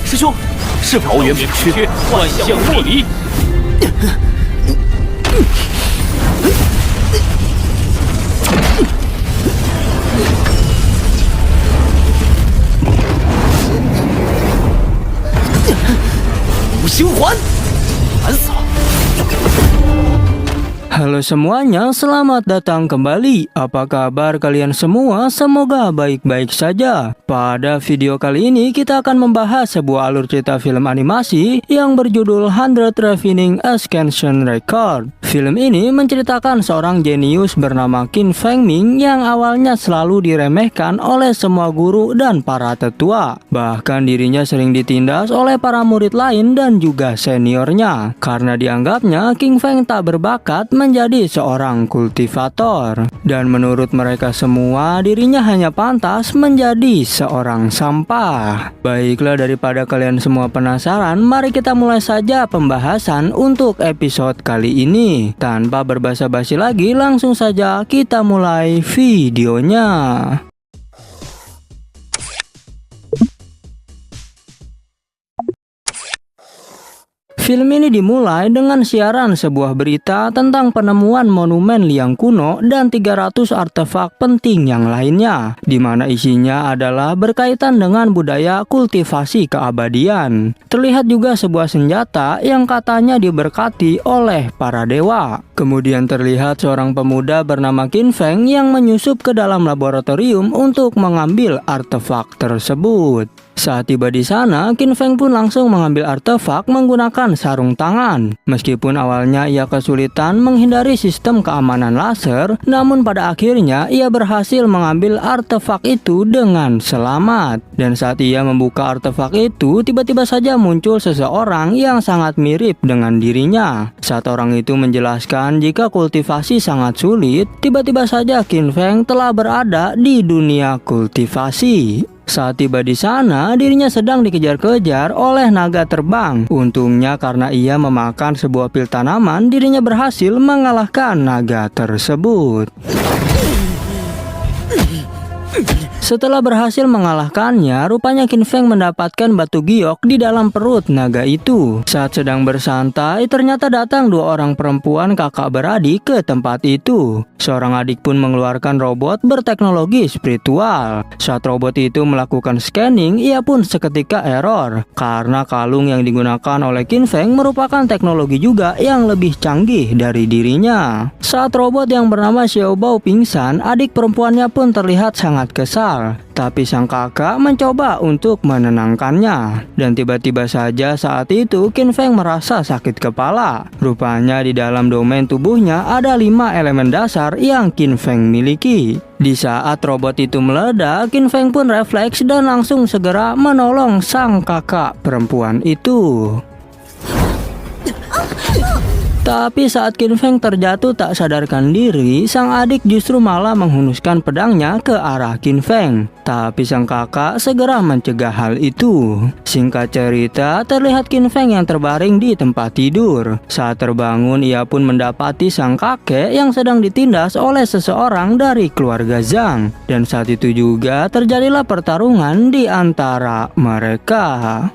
师兄，是桃源扁鹊，万象若离。五行环，烦死了！ Halo semuanya, selamat datang kembali. Apa kabar kalian semua? Semoga baik-baik saja. Pada video kali ini kita akan membahas sebuah alur cerita film animasi yang berjudul 100 Refining Ascension Record. Film ini menceritakan seorang jenius bernama Qin Feng Ming yang awalnya selalu diremehkan oleh semua guru dan para tetua. Bahkan dirinya sering ditindas oleh para murid lain dan juga seniornya karena dianggapnya Qin Feng tak berbakat menjadi seorang kultivator. Dan menurut mereka semua, dirinya hanya pantas menjadi seorang sampah. Baiklah, daripada kalian semua penasaran, mari kita mulai saja pembahasan untuk episode kali ini. Tanpa berbasa-basi lagi, langsung saja kita mulai videonya. Film ini dimulai dengan siaran sebuah berita tentang penemuan monumen liang kuno dan 300 artefak penting yang lainnya, di mana isinya adalah berkaitan dengan budaya kultivasi keabadian. Terlihat juga sebuah senjata yang katanya diberkati oleh para dewa. Kemudian terlihat seorang pemuda bernama Qin Feng yang menyusup ke dalam laboratorium untuk mengambil artefak tersebut. Saat tiba di sana, Qin Feng pun langsung mengambil artefak menggunakan sarung tangan. Meskipun awalnya ia kesulitan menghindari sistem keamanan laser, namun pada akhirnya ia berhasil mengambil artefak itu dengan selamat. Dan saat ia membuka artefak itu, tiba-tiba saja muncul seseorang yang sangat mirip dengan dirinya. Saat orang itu menjelaskan jika kultivasi sangat sulit, tiba-tiba saja Qin Feng telah berada di dunia kultivasi. Saat tiba di sana, dirinya sedang dikejar-kejar oleh naga terbang. Untungnya karena ia memakan sebuah pil tanaman, dirinya berhasil mengalahkan naga tersebut. Setelah berhasil mengalahkannya, rupanya Qin Feng mendapatkan batu giok di dalam perut naga itu. Saat sedang bersantai, ternyata datang dua orang perempuan kakak beradik ke tempat itu. Seorang adik pun mengeluarkan robot berteknologi spiritual. Saat robot itu melakukan scanning, ia pun seketika error karena kalung yang digunakan oleh Qin Feng merupakan teknologi juga yang lebih canggih dari dirinya. Saat robot yang bernama Xiao Bao pingsan, adik perempuannya pun terlihat sangat kesal. Tapi sang kakak mencoba untuk menenangkannya. Dan tiba-tiba saja saat itu Qin Feng merasa sakit kepala. Rupanya di dalam domain tubuhnya ada 5 elemen dasar yang Qin Feng miliki. Di saat robot itu meledak, Qin Feng pun refleks dan langsung segera menolong sang kakak perempuan itu. Tapi saat Qin Feng terjatuh tak sadarkan diri, sang adik justru malah menghunuskan pedangnya ke arah Qin Feng. Tapi sang kakak segera mencegah hal itu. Singkat cerita, terlihat Qin Feng yang terbaring di tempat tidur. Saat terbangun, ia pun mendapati sang kakek yang sedang ditindas oleh seseorang dari keluarga Zhang. Dan saat itu juga terjadilah pertarungan di antara mereka.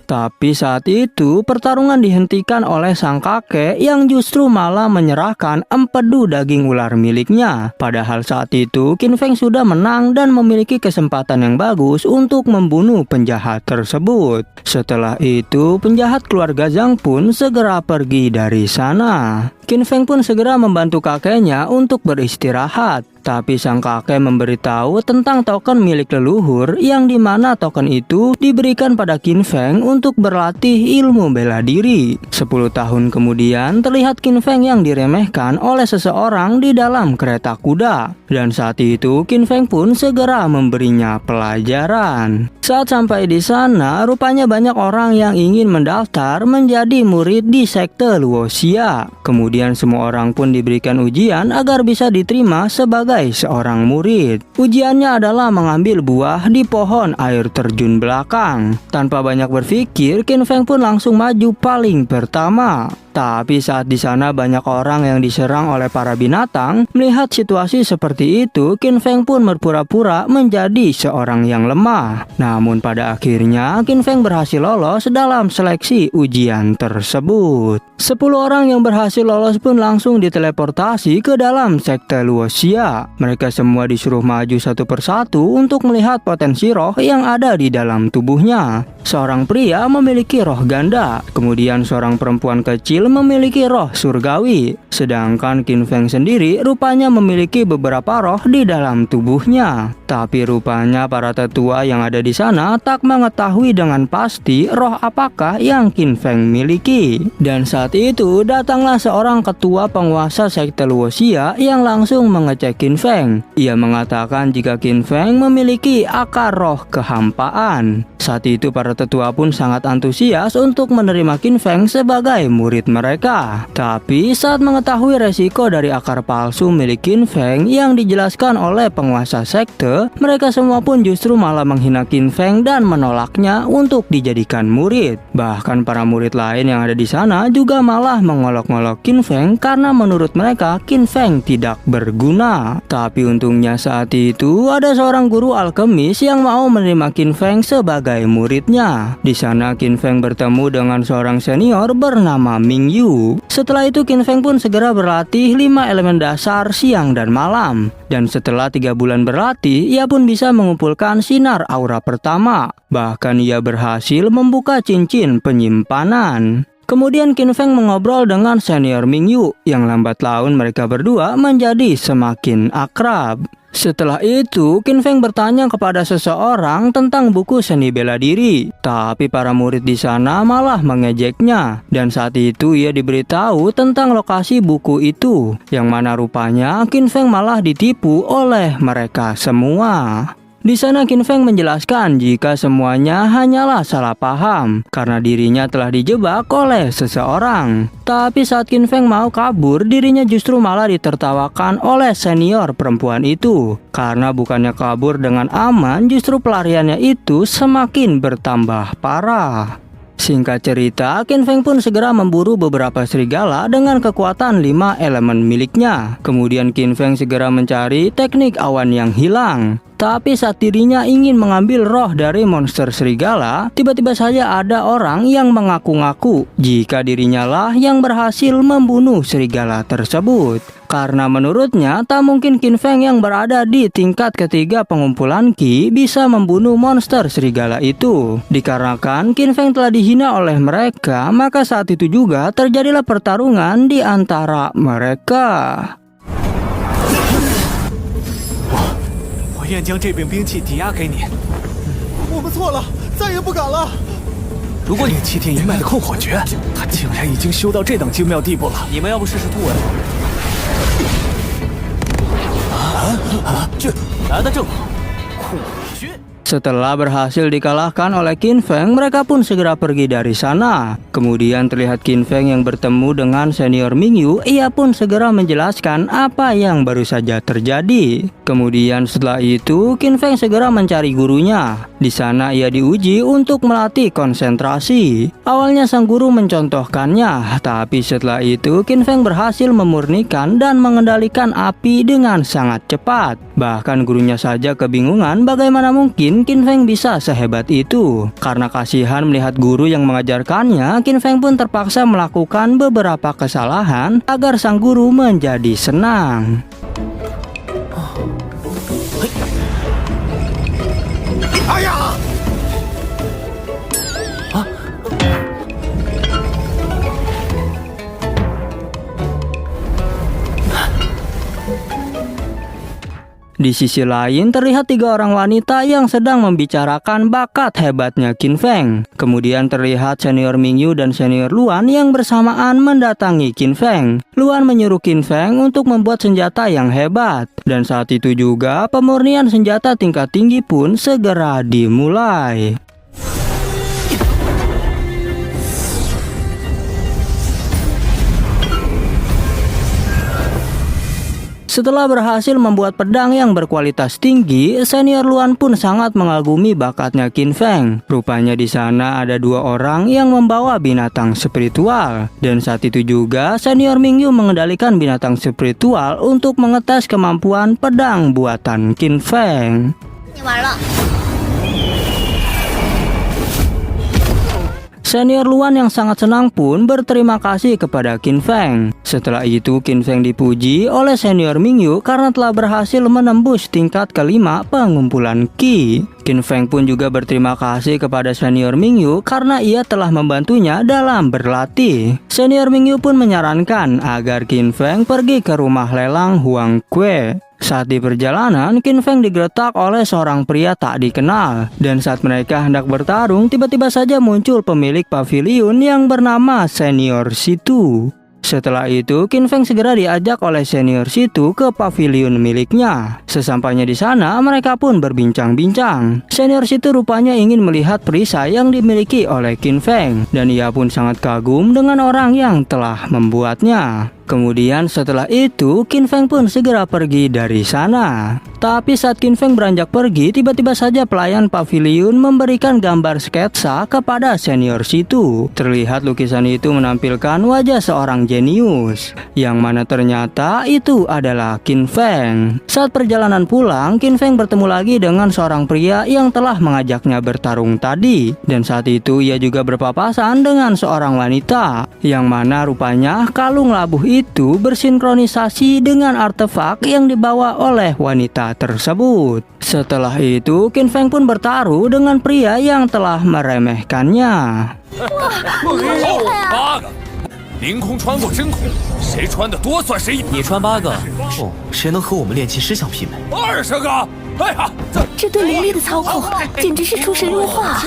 Tapi saat itu pertarungan dihentikan oleh sang kakek yang justru malah menyerahkan empedu daging ular miliknya. Padahal saat itu Qin Feng sudah menang dan memiliki kesempatan yang bagus untuk membunuh penjahat tersebut. Setelah itu penjahat keluarga Zhang pun segera pergi dari sana. Qin Feng pun segera membantu kakeknya untuk beristirahat. Tapi sang kakek memberitahu tentang token milik leluhur yang dimana token itu diberikan pada Qin Feng untuk berlatih ilmu bela diri. 10 tahun kemudian terlihat Qin Feng yang diremehkan oleh seseorang di dalam kereta kuda. Dan saat itu Qin Feng pun segera memberinya pelajaran. Saat sampai di sana, rupanya banyak orang yang ingin mendaftar menjadi murid di sekte Luoxia. Kemudian semua orang pun diberikan ujian agar bisa diterima sebagai seorang murid. Ujiannya adalah mengambil buah di pohon air terjun belakang. Tanpa banyak berpikir, Qin Feng pun langsung maju paling pertama. Tapi saat di sana banyak orang yang diserang oleh para binatang, melihat situasi seperti itu, Qin Feng pun berpura-pura menjadi seorang yang lemah. Namun pada akhirnya, Qin Feng berhasil lolos dalam seleksi ujian tersebut. 10 orang yang berhasil lolos pun langsung diteleportasi ke dalam sekte Luoxia. Mereka semua disuruh maju satu persatu untuk melihat potensi roh yang ada di dalam tubuhnya. Seorang pria memiliki roh ganda, kemudian seorang perempuan kecil memiliki roh surgawi. Sedangkan Qin Feng sendiri rupanya memiliki beberapa roh di dalam tubuhnya. Tapi rupanya para tetua yang ada di sana tak mengetahui dengan pasti roh apakah yang Qin Feng miliki. Dan saat itu datanglah seorang ketua penguasa sekte Luoxia yang langsung mengecek Qin Feng. Ia mengatakan jika Qin Feng memiliki akar roh kehampaan. Saat itu para tetua pun sangat antusias untuk menerima Qin Feng sebagai murid mereka. Tapi saat mengetahui resiko dari akar palsu milik Qin Feng yang dijelaskan oleh penguasa sekte, mereka semua pun justru malah menghina Qin Feng dan menolaknya untuk dijadikan murid. Bahkan para murid lain yang ada di sana juga malah mengolok-olok Qin Feng karena menurut mereka Qin Feng tidak berguna. Tapi untungnya saat itu ada seorang guru alkemis yang mau menerima Qin Feng sebagai muridnya. Di sana Qin Feng bertemu dengan seorang senior bernama Ming Yu. Setelah itu Qin Feng pun segera berlatih 5 elemen dasar siang dan malam. Dan setelah 3 bulan berlatih, ia pun bisa mengumpulkan sinar aura pertama. Bahkan ia berhasil membuka cincin penyimpanan. Kemudian Qin Feng mengobrol dengan senior Ming Yu, yang lambat laun mereka berdua menjadi semakin akrab. Setelah itu, Qin Feng bertanya kepada seseorang tentang buku seni bela diri. Tapi para murid di sana malah mengejeknya. Dan saat itu ia diberitahu tentang lokasi buku itu, yang mana rupanya Qin Feng malah ditipu oleh mereka semua. Di sana Qin Feng menjelaskan jika semuanya hanyalah salah paham karena dirinya telah dijebak oleh seseorang. Tapi saat Qin Feng mau kabur, dirinya justru malah ditertawakan oleh senior perempuan itu. Karena bukannya kabur dengan aman, justru pelariannya itu semakin bertambah parah. Singkat cerita, Qin Feng pun segera memburu beberapa serigala dengan kekuatan 5 elemen miliknya. Kemudian Qin Feng segera mencari teknik awan yang hilang. Tapi saat dirinya ingin mengambil roh dari monster serigala, tiba-tiba saja ada orang yang mengaku-ngaku jika dirinya lah yang berhasil membunuh serigala tersebut. Karena menurutnya tak mungkin Qin Feng yang berada di tingkat ketiga pengumpulan Qi bisa membunuh monster serigala itu. Dikarenakan Qin Feng telah dihina oleh mereka, maka saat itu juga terjadilah pertarungan di antara mereka. 我愿将这柄兵器抵押给你。我们错了，再也不敢了。如果你七天一脉的控火诀，他竟然已经修到这等精妙地步了，你们要不试试突围？这来得正好，控火诀。 Setelah berhasil dikalahkan oleh Qin Feng, mereka pun segera pergi dari sana. Kemudian terlihat Qin Feng yang bertemu dengan senior Ming Yu. Ia pun segera menjelaskan apa yang baru saja terjadi. Kemudian setelah itu, Qin Feng segera mencari gurunya. Di sana ia diuji untuk melatih konsentrasi. Awalnya sang guru mencontohkannya, tapi setelah itu Qin Feng berhasil memurnikan dan mengendalikan api dengan sangat cepat. Bahkan gurunya saja kebingungan bagaimana mungkin Qin Feng bisa sehebat itu. Karena kasihan melihat guru yang mengajarkannya, Qin Feng pun terpaksa melakukan beberapa kesalahan agar sang guru menjadi senang. Ayah! Di sisi lain terlihat 3 orang wanita yang sedang membicarakan bakat hebatnya Qin Feng. Kemudian terlihat senior Mingyu dan senior Luan yang bersamaan mendatangi Qin Feng. Luan menyuruh Qin Feng untuk membuat senjata yang hebat. Dan saat itu juga pemurnian senjata tingkat tinggi pun segera dimulai. Setelah berhasil membuat pedang yang berkualitas tinggi, senior Luan pun sangat mengagumi bakatnya Qin Feng. Rupanya di sana ada 2 orang yang membawa binatang spiritual. Dan saat itu juga senior Mingyu mengendalikan binatang spiritual untuk mengetes kemampuan pedang buatan Qin Feng. Senior Luan yang sangat senang pun berterima kasih kepada Qin Feng. Setelah itu Qin Feng dipuji oleh senior Mingyu karena telah berhasil menembus tingkat kelima pengumpulan Qi. Qin Feng pun juga berterima kasih kepada senior Mingyu karena ia telah membantunya dalam berlatih. Senior Mingyu pun menyarankan agar Qin Feng pergi ke rumah lelang Huang Kue. Saat di perjalanan, Qin Feng digeletak oleh seorang pria tak dikenal. Dan saat mereka hendak bertarung, tiba-tiba saja muncul pemilik paviliun yang bernama Senior Situ. Setelah itu, Qin Feng segera diajak oleh senior Situ ke paviliun miliknya. Sesampainya di sana, mereka pun berbincang-bincang. Senior Situ rupanya ingin melihat perisai yang dimiliki oleh Qin Feng, dan ia pun sangat kagum dengan orang yang telah membuatnya. Kemudian setelah itu, Qin Feng pun segera pergi dari sana. Tapi saat Qin Feng beranjak pergi, tiba-tiba saja pelayan paviliun memberikan gambar sketsa kepada senior Situ. Terlihat lukisan itu menampilkan wajah seorang jenius, yang mana ternyata itu adalah Qin Feng. Saat perjalanan pulang, Qin Feng bertemu lagi dengan seorang pria yang telah mengajaknya bertarung tadi. Dan saat itu ia juga berpapasan dengan seorang wanita, yang mana rupanya kalung labuh itu bersinkronisasi dengan artefak yang dibawa oleh wanita tersebut. Setelah itu, Qin Feng pun bertaruh dengan pria yang telah meremehkannya. 8个，凌空穿过真空，谁穿的多算谁赢。你穿8个，哦，谁能和我们炼气师相媲美20个，哎呀，这对灵力的操控简直是出神入化。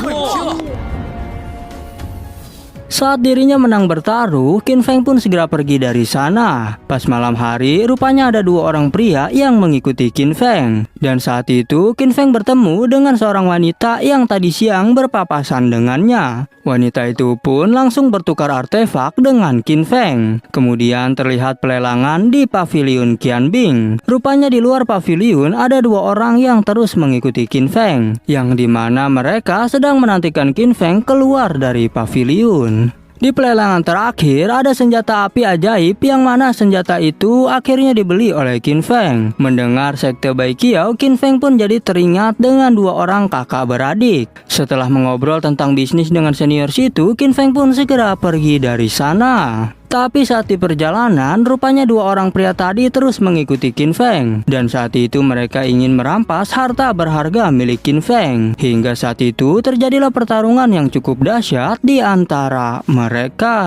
Saat dirinya menang bertaruh, Qin Feng pun segera pergi dari sana. Pas malam hari, rupanya ada 2 orang pria yang mengikuti Qin Feng. Dan saat itu, Qin Feng bertemu dengan seorang wanita yang tadi siang berpapasan dengannya. Wanita itu pun langsung bertukar artefak dengan Qin Feng. Kemudian terlihat pelelangan di paviliun Qianbing. Rupanya di luar paviliun ada 2 orang yang terus mengikuti Qin Feng, yang dimana mereka sedang menantikan Qin Feng keluar dari paviliun. Di pelelangan terakhir ada senjata api ajaib yang mana senjata itu akhirnya dibeli oleh Qin Feng. Mendengar sekte Baiqiao, Qin Feng pun jadi teringat dengan 2 orang kakak beradik. Setelah mengobrol tentang bisnis dengan senior Situ, Qin Feng pun segera pergi dari sana. Tapi saat di perjalanan, rupanya 2 orang pria tadi terus mengikuti Qin Feng. Dan saat itu mereka ingin merampas harta berharga milik Qin Feng. Hingga saat itu terjadilah pertarungan yang cukup dahsyat di antara mereka.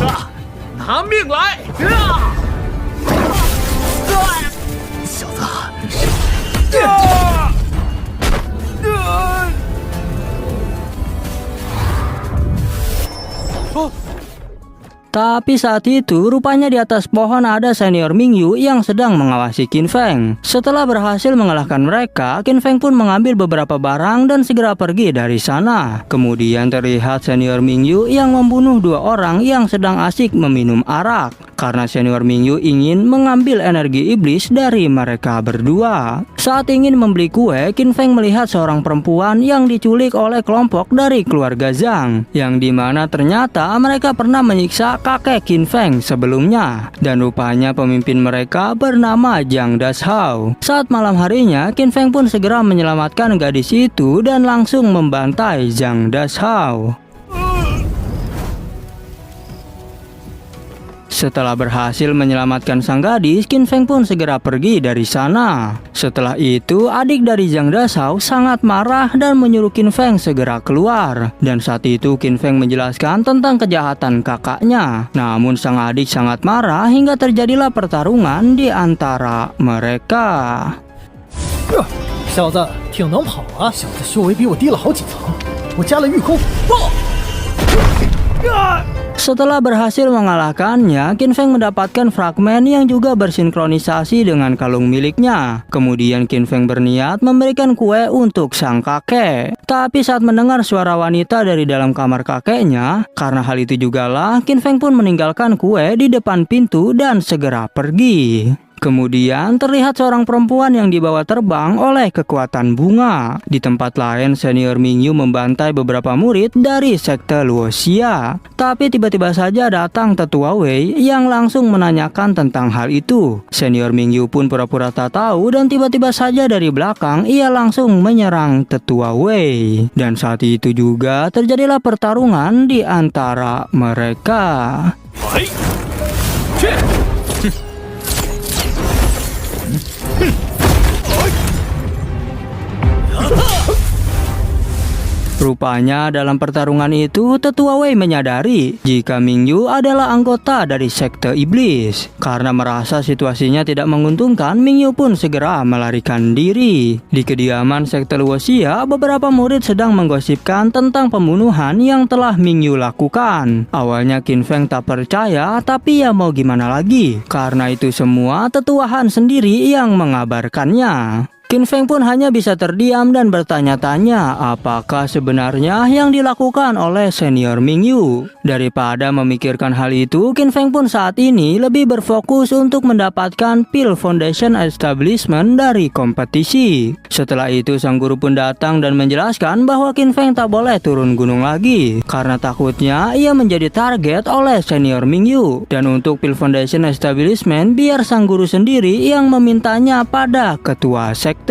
Ah! 拿命来！小子， Tapi saat itu rupanya di atas pohon ada senior Mingyu yang sedang mengawasi Qin Feng. Setelah berhasil mengalahkan mereka, Qin Feng pun mengambil beberapa barang dan segera pergi dari sana. Kemudian terlihat senior Mingyu yang membunuh 2 orang yang sedang asik meminum arak. Karena senior Mingyu ingin mengambil energi iblis dari mereka berdua. Saat ingin membeli kue, Qin Feng melihat seorang perempuan yang diculik oleh kelompok dari keluarga Zhang, yang dimana ternyata mereka pernah menyiksa kakek Qin Feng sebelumnya. Dan rupanya pemimpin mereka bernama Zhang Dashao. Saat malam harinya, Qin Feng pun segera menyelamatkan gadis itu dan langsung membantai Zhang Dashao. Setelah berhasil menyelamatkan sang gadis, Qin Feng pun segera pergi dari sana. Setelah itu, adik dari Zhang Dashao sangat marah dan menyuruh Qin Feng segera keluar. Dan saat itu Qin Feng menjelaskan tentang kejahatan kakaknya. Namun sang adik sangat marah hingga terjadilah pertarungan di antara mereka. 小子挺能跑啊！小子修为比我低了好几层，我加了御空爆。 Setelah berhasil mengalahkannya, Qin Feng mendapatkan fragmen yang juga bersinkronisasi dengan kalung miliknya. Kemudian Qin Feng berniat memberikan kue untuk sang kakek. Tapi saat mendengar suara wanita dari dalam kamar kakeknya, karena hal itu jugalah Qin Feng pun meninggalkan kue di depan pintu dan segera pergi. Kemudian terlihat seorang perempuan yang dibawa terbang oleh kekuatan bunga. Di tempat lain, senior Mingyu membantai beberapa murid dari sekte Luoxia. Tapi tiba-tiba saja datang tetua Wei yang langsung menanyakan tentang hal itu. Senior Mingyu pun pura-pura tak tahu dan tiba-tiba saja dari belakang ia langsung menyerang tetua Wei. Dan saat itu juga terjadilah pertarungan di antara mereka. Rupanya dalam pertarungan itu tetua Wei menyadari jika Mingyu adalah anggota dari sekte iblis. Karena merasa situasinya tidak menguntungkan, Mingyu pun segera melarikan diri. Di kediaman sekte Luoxia, beberapa murid sedang menggosipkan tentang pembunuhan yang telah Mingyu lakukan. Awalnya Qin Feng tak percaya, tapi ya mau gimana lagi. Karena itu semua tetua Han sendiri yang mengabarkannya. Qin Feng pun hanya bisa terdiam dan bertanya-tanya apakah sebenarnya yang dilakukan oleh senior Mingyu. Daripada memikirkan hal itu, Qin Feng pun saat ini lebih berfokus untuk mendapatkan Pil Foundation Establishment dari kompetisi. Setelah itu sang guru pun datang dan menjelaskan bahwa Qin Feng tak boleh turun gunung lagi karena takutnya ia menjadi target oleh senior Mingyu. Dan untuk Pil Foundation Establishment, biar sang guru sendiri yang memintanya pada ketua sekte.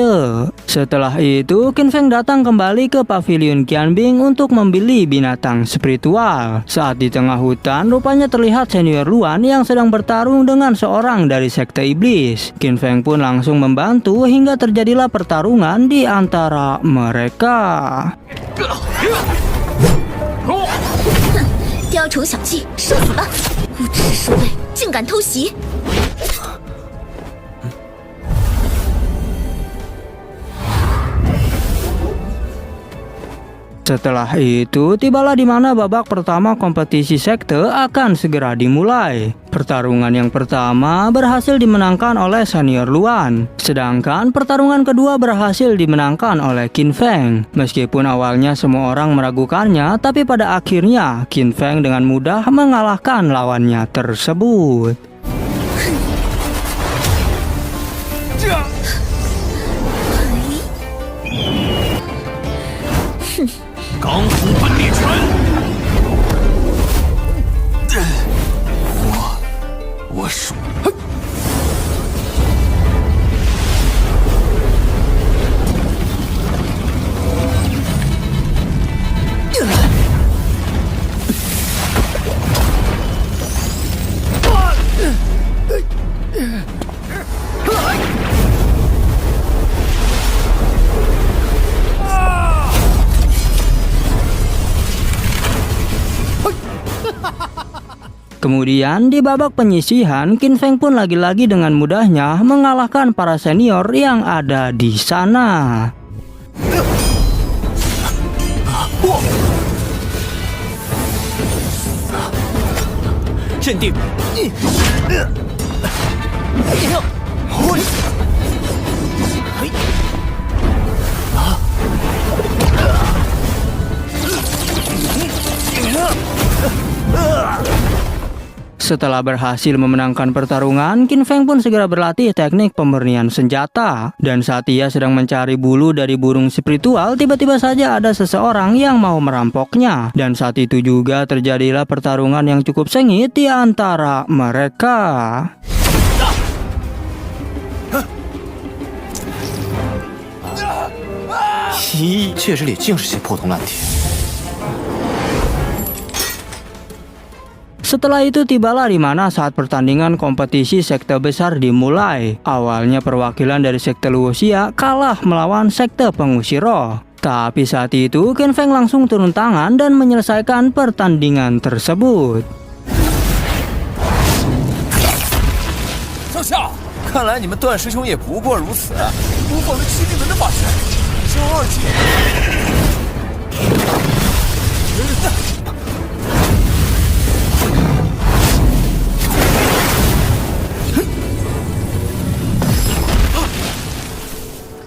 Setelah itu, Qin Feng datang kembali ke pavilion Qianbing untuk membeli binatang spiritual. Saat di tengah hutan, rupanya terlihat senior Luan yang sedang bertarung dengan seorang dari sekte iblis. Qin Feng pun langsung membantu hingga terjadilah pertarungan di antara mereka. 第二重小技，受死吧！无耻守卫，竟敢偷袭！ Setelah itu, tibalah di mana babak pertama kompetisi sekte akan segera dimulai. Pertarungan yang pertama berhasil dimenangkan oleh senior Luan, sedangkan pertarungan kedua berhasil dimenangkan oleh Qin Feng. Meskipun awalnya semua orang meragukannya, tapi pada akhirnya Qin Feng dengan mudah mengalahkan lawannya tersebut. 罡虎分裂拳，我属。 Kemudian di babak penyisihan, Qin Feng pun lagi-lagi dengan mudahnya mengalahkan para senior yang ada di sana. 镇定！ Setelah berhasil memenangkan pertarungan, Qin Feng pun segera berlatih teknik pemurnian senjata. Dan saat ia sedang mencari bulu dari burung spiritual, tiba-tiba saja ada seseorang yang mau merampoknya. Dan saat itu juga terjadilah pertarungan yang cukup sengit di antara mereka. 咦，确实里竟是些破铜烂铁。Setelah itu tibalah di mana saat pertandingan kompetisi sekte besar dimulai. Awalnya perwakilan dari sekte Luoxia kalah melawan sekte pengusir roh. Tapi saat itu Qin Feng langsung turun tangan dan menyelesaikan pertandingan tersebut. 上下，看来你们段师兄也不过如此，模仿了麒麟门的法诀，这二阶。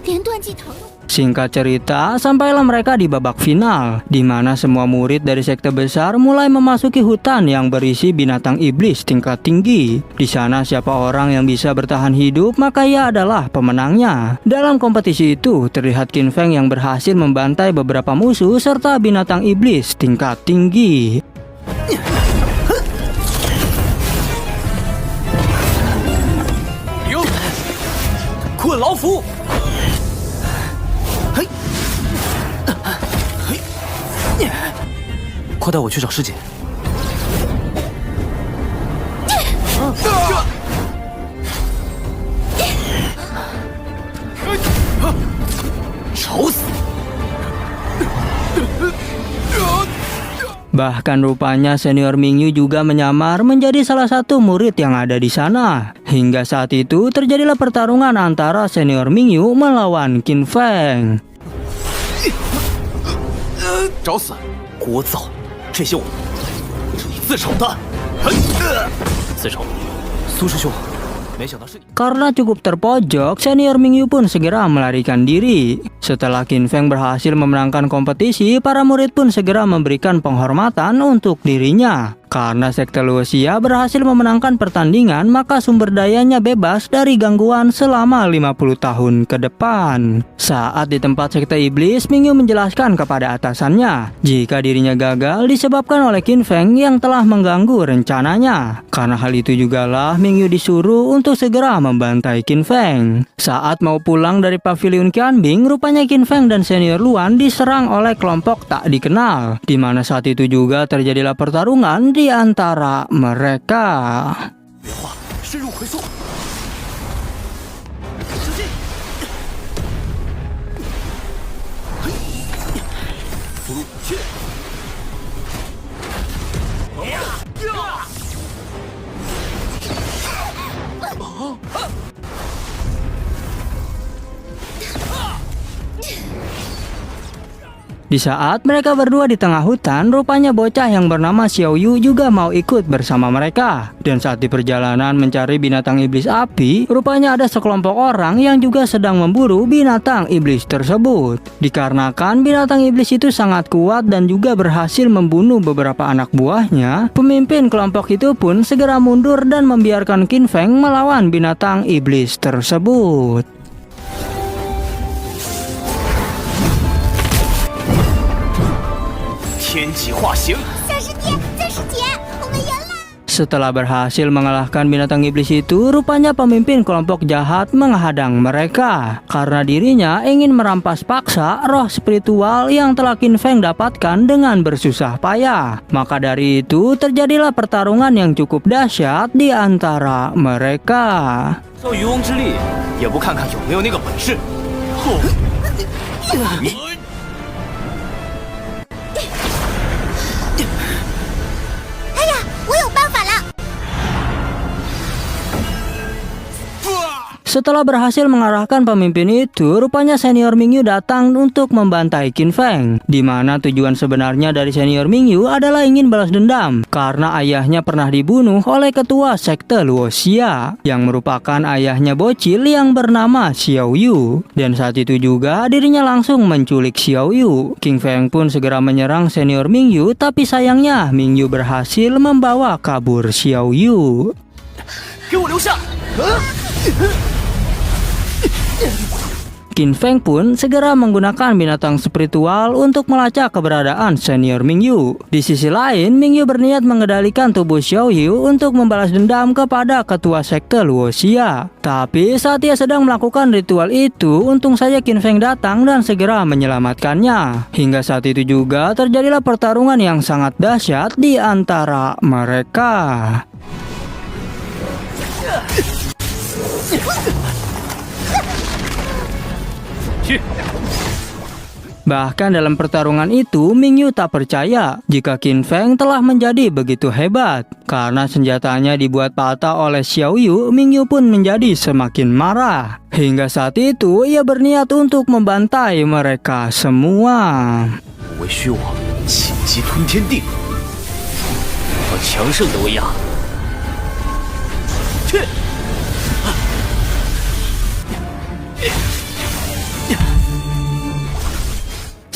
连段计头。 Singkat cerita, sampailah mereka di babak final, di mana semua murid dari sekte besar mulai memasuki hutan yang berisi binatang iblis tingkat tinggi. Di sana siapa orang yang bisa bertahan hidup, maka ia adalah pemenangnya. Dalam kompetisi itu, terlihat Qin Feng yang berhasil membantai beberapa musuh serta binatang iblis tingkat tinggi. 困老虎。 快带我去找师姐！吵死！ Bahkan rupanya senior Mingyu juga menyamar menjadi salah satu murid yang ada di sana. Hingga saat itu terjadilah pertarungan antara senior Mingyu melawan Qin Feng. 找死！聒噪！这些我是你自找的。自找？苏师兄，没想到是你。 Karena cukup terpojok, senior Mingyu pun segera melarikan diri. Setelah Qin Feng berhasil memenangkan kompetisi, para murid pun segera memberikan penghormatan untuk dirinya. Karena sekte Luoxia berhasil memenangkan pertandingan, maka sumber dayanya bebas dari gangguan selama 50 tahun ke depan. Saat di tempat sekte iblis, Mingyu menjelaskan kepada atasannya jika dirinya gagal disebabkan oleh Qin Feng yang telah mengganggu rencananya. Karena hal itu jugalah Mingyu disuruh untuk segera membantai Qin Feng. Saat mau pulang dari pavilion Qianbing, rupanya Qin Feng dan senior Luan diserang oleh kelompok tak dikenal, di mana saat itu juga terjadilah pertarungan di antara mereka. 别画，深入回溯。速度去。 Di saat mereka berdua di tengah hutan, rupanya bocah yang bernama Xiao Yu juga mau ikut bersama mereka. Dan saat di perjalanan mencari binatang iblis api, rupanya ada sekelompok orang yang juga sedang memburu binatang iblis tersebut. Dikarenakan binatang iblis itu sangat kuat dan juga berhasil membunuh beberapa anak buahnya, pemimpin kelompok itu pun segera mundur dan membiarkan Qin Feng melawan binatang iblis tersebut. 天极化形。 三师爹，三师姐，我们赢了！ Setelah berhasil mengalahkan binatang iblis itu, rupanya pemimpin kelompok jahat menghadang mereka. Karena dirinya ingin merampas paksa roh spiritual yang telah Qin Feng dapatkan dengan bersusah payah. Maka dari itu terjadilah pertarungan yang cukup dahsyat di antara mereka. 遭渔翁之利，也不看看有没有那个本事。后。 我有办法了！ Setelah berhasil mengarahkan pemimpin itu, rupanya senior Mingyu datang untuk membantai Qin Feng. Di mana tujuan sebenarnya dari senior Mingyu adalah ingin balas dendam karena ayahnya pernah dibunuh oleh ketua sekte Luoxia yang merupakan ayahnya bocil yang bernama Xiao Yu. Dan saat itu juga dirinya langsung menculik Xiao Yu. Qin Feng pun segera menyerang senior Mingyu, tapi sayangnya Mingyu berhasil membawa kabur Xiao Yu. 给我留下！ Qin Feng pun segera menggunakan binatang spiritual untuk melacak keberadaan senior Mingyu. Di sisi lain, Mingyu berniat mengendalikan tubuh Xiaoyu untuk membalas dendam kepada ketua sekte Luoxia. Tapi saat ia sedang melakukan ritual itu, untung saja Qin Feng datang dan segera menyelamatkannya. Hingga saat itu juga terjadilah pertarungan yang sangat dahsyat di antara mereka. Bahkan dalam pertarungan itu, Mingyu tak percaya jika Qin Feng telah menjadi begitu hebat. Karena senjatanya dibuat patah oleh Xiaoyu, Mingyu pun menjadi semakin marah. Hingga saat itu, ia berniat untuk membantai mereka semua. 为虚王气机吞天地，和强盛的威压。去！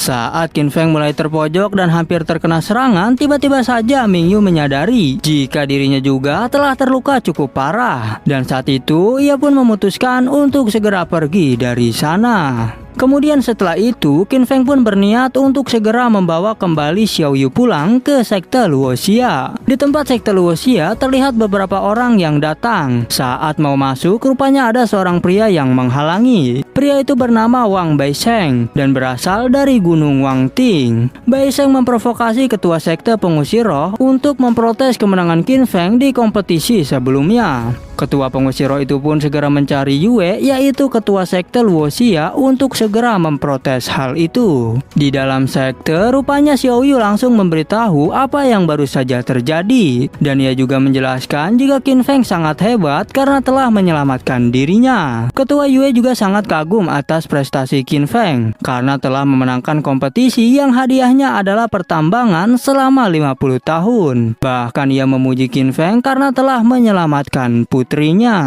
Saat Qin Feng mulai terpojok dan hampir terkena serangan, tiba-tiba saja Mingyu menyadari jika dirinya juga telah terluka cukup parah. Dan saat itu, ia pun memutuskan untuk segera pergi dari sana. Kemudian setelah itu, Qin Feng pun berniat untuk segera membawa kembali Xiaoyu pulang ke sekte Luoxia. Di tempat sekte Luoxia terlihat beberapa orang yang datang. Saat mau masuk, rupanya ada seorang pria yang menghalangi. Pria itu bernama Wang Baisheng dan berasal dari Gunung Wangting. Baisheng memprovokasi ketua sekte pengusir roh untuk memprotes kemenangan Qin Feng di kompetisi sebelumnya. Ketua pengusir roh itu pun segera mencari Yue, yaitu ketua sekte Luoxia, untuk segera memprotes hal itu. Di dalam sekte, rupanya Xiaoyu langsung memberitahu apa yang baru saja terjadi. Dan ia juga menjelaskan jika Qin Feng sangat hebat karena telah menyelamatkan dirinya. Ketua Yue juga sangat kagum atas prestasi Qin Feng karena telah memenangkan kompetisi yang hadiahnya adalah pertambangan selama 50 tahun. Bahkan ia memuji Qin Feng karena telah menyelamatkan putrinya.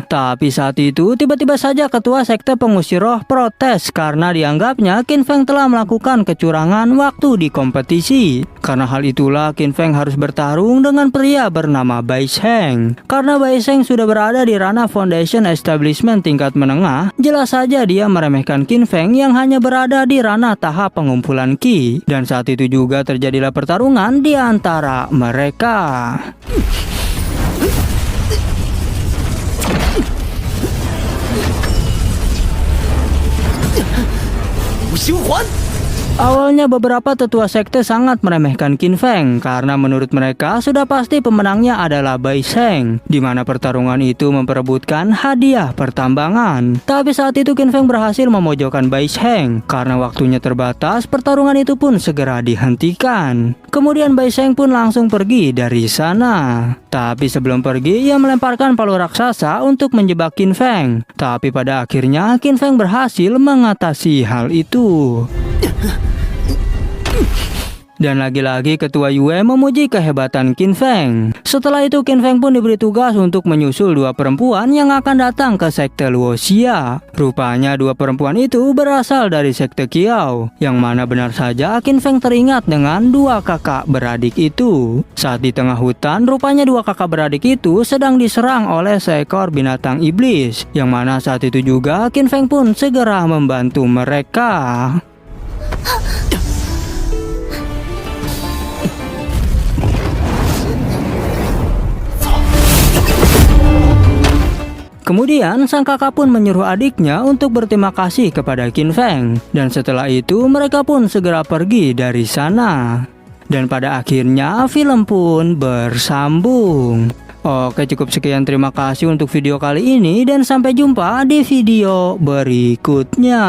Tapi saat itu tiba-tiba saja ketua sekte pengusir roh protes karena dianggapnya Qin Feng telah melakukan kecurangan waktu di kompetisi. Karena hal itulah Qin Feng harus bertarung dengan pria bernama Baisheng. Karena Baisheng sudah berada di ranah Foundation Establishment tingkat menengah, jelas saja dia meremehkan Qin Feng yang hanya berada di ranah tahap pengumpulan Qi. Dan saat itu juga terjadilah pertarungan di antara mereka. 五行环。 Awalnya beberapa tetua sekte sangat meremehkan Qin Feng karena menurut mereka sudah pasti pemenangnya adalah Baisheng, di mana pertarungan itu memperebutkan hadiah pertambangan. Tapi saat itu Qin Feng berhasil memojokkan Baisheng karena waktunya terbatas. Pertarungan itu pun segera dihentikan. Kemudian Baisheng pun langsung pergi dari sana. Tapi sebelum pergi, ia melemparkan palu raksasa untuk menjebak Qin Feng. Tapi pada akhirnya Qin Feng berhasil mengatasi hal itu. Dan lagi-lagi ketua Yue memuji kehebatan Qin Feng. Setelah itu Qin Feng pun diberi tugas untuk menyusul dua perempuan yang akan datang ke sekte Luoxia. Rupanya dua perempuan itu berasal dari sekte Qiao, yang mana benar saja Qin Feng teringat dengan dua kakak beradik itu. Saat di tengah hutan, rupanya dua kakak beradik itu sedang diserang oleh seekor binatang iblis, yang mana saat itu juga Qin Feng pun segera membantu mereka. Kemudian sang kakak pun menyuruh adiknya untuk berterima kasih kepada Qin Feng. Dan setelah itu mereka pun segera pergi dari sana. Dan pada akhirnya film pun bersambung. Oke, cukup sekian, terima kasih untuk video kali ini dan sampai jumpa di video berikutnya.